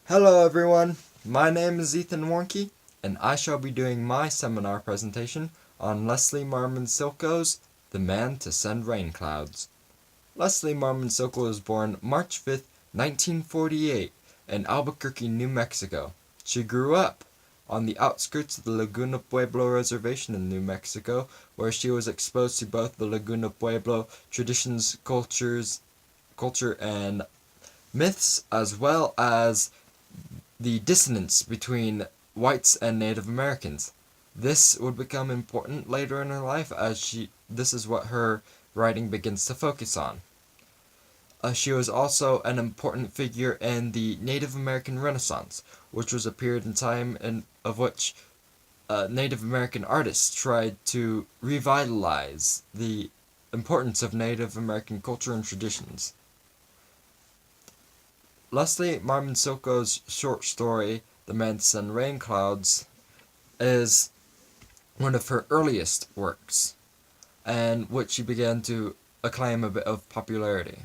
Hello everyone, my name is Ethan Warnke, and I shall be doing my seminar presentation on Leslie Marmon Silko's The Man to Send Rainclouds. Leslie Marmon Silko was born March 5th, 1948 in Albuquerque, New Mexico. She grew up on the outskirts of the Laguna Pueblo Reservation in New Mexico, where she was exposed to both the Laguna Pueblo traditions, culture, and myths, as well as the dissonance between whites and Native Americans. This would become important later in her life as this is what her writing begins to focus on. She was also an important figure in the Native American Renaissance, which was a period in time of which Native American artists tried to revitalize the importance of Native American culture and traditions. Leslie Marmon Silko's short story, The Man to Send Rainclouds, is one of her earliest works, and which she began to acclaim a bit of popularity.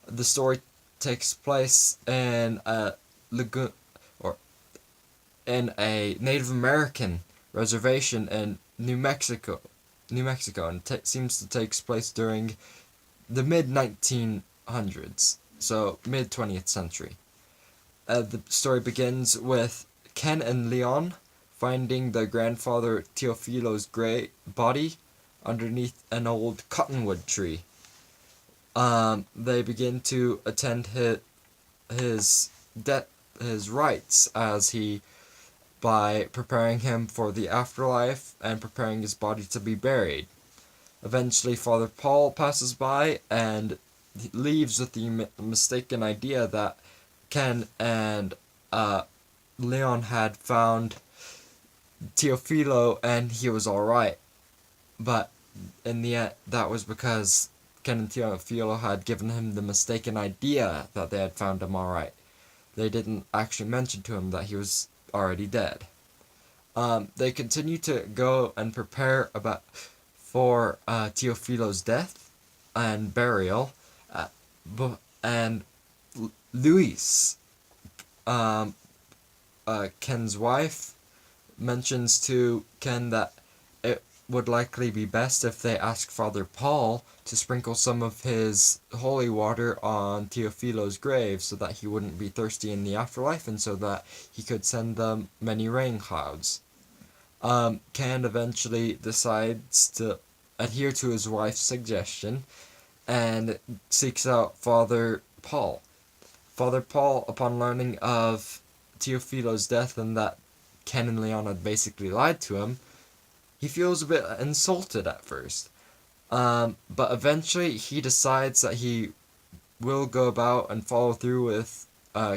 The story takes place in a Native American reservation in New Mexico, and seems to take place during the mid-1900s. So, mid-20th century. The story begins with Ken and Leon finding their grandfather Teofilo's body underneath an old cottonwood tree. They begin to attend his rites by preparing him for the afterlife and preparing his body to be buried. Eventually, Father Paul passes by and leaves with the mistaken idea that Ken and Leon had found Teofilo and he was alright. But in the end, that was because Ken and Teofilo had given him the mistaken idea that they had found him alright. They didn't actually mention to him that he was already dead. They continue to go and prepare for Teofilo's death and burial. And Louise, Ken's wife, mentions to Ken that it would likely be best if they ask Father Paul to sprinkle some of his holy water on Teofilo's grave so that he wouldn't be thirsty in the afterlife and so that he could send them many rain clouds. Ken eventually decides to adhere to his wife's suggestion and seeks out Father Paul. Father Paul, upon learning of Teofilo's death and that Ken and Leon had basically lied to him, he feels a bit insulted at first. But eventually he decides that he will go about and follow through with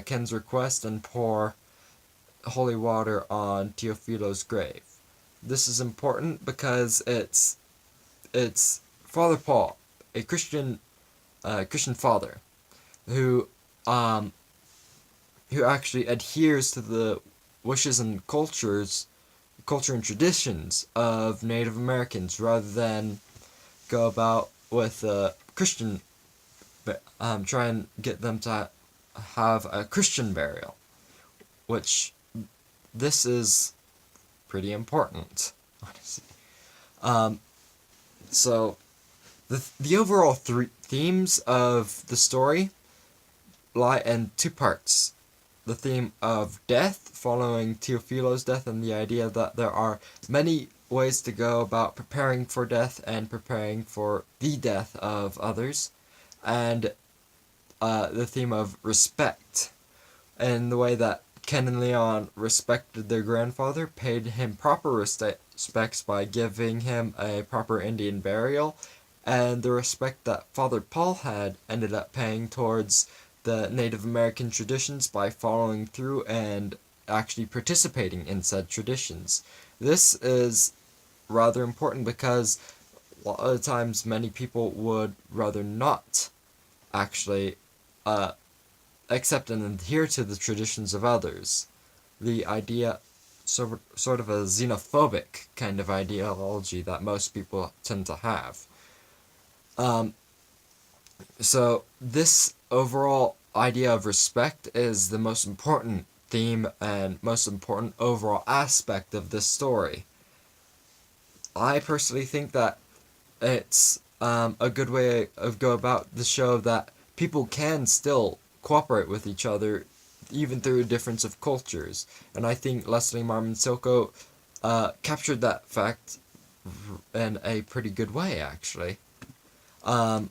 Ken's request and pour holy water on Teofilo's grave. This is important because it's Father Paul, a Christian father, who actually adheres to the wishes and culture and traditions of Native Americans rather than go about with Christian, try and get them to have a Christian burial, which this is pretty important, honestly. So the overall themes of the story lie in two parts. The theme of death, following Teofilo's death, and the idea that there are many ways to go about preparing for death and preparing for the death of others, and the theme of respect, and the way that Ken and Leon respected their grandfather, paid him proper respects by giving him a proper Indian burial, and the respect that Father Paul had ended up paying towards the Native American traditions by following through and actually participating in said traditions. This is rather important because a lot of times many people would rather not actually accept and adhere to the traditions of others. The idea, sort of a xenophobic kind of ideology that most people tend to have. So this overall idea of respect is the most important theme and most important overall aspect of this story. I personally think that it's a good way of go about the show that people can still cooperate with each other even through a difference of cultures. And I think Leslie Marmon Silko captured that fact in a pretty good way, actually. I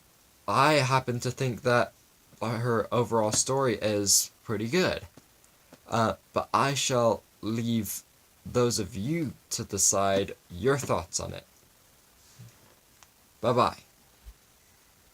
happen to think that her overall story is pretty good. But I shall leave those of you to decide your thoughts on it. Bye bye.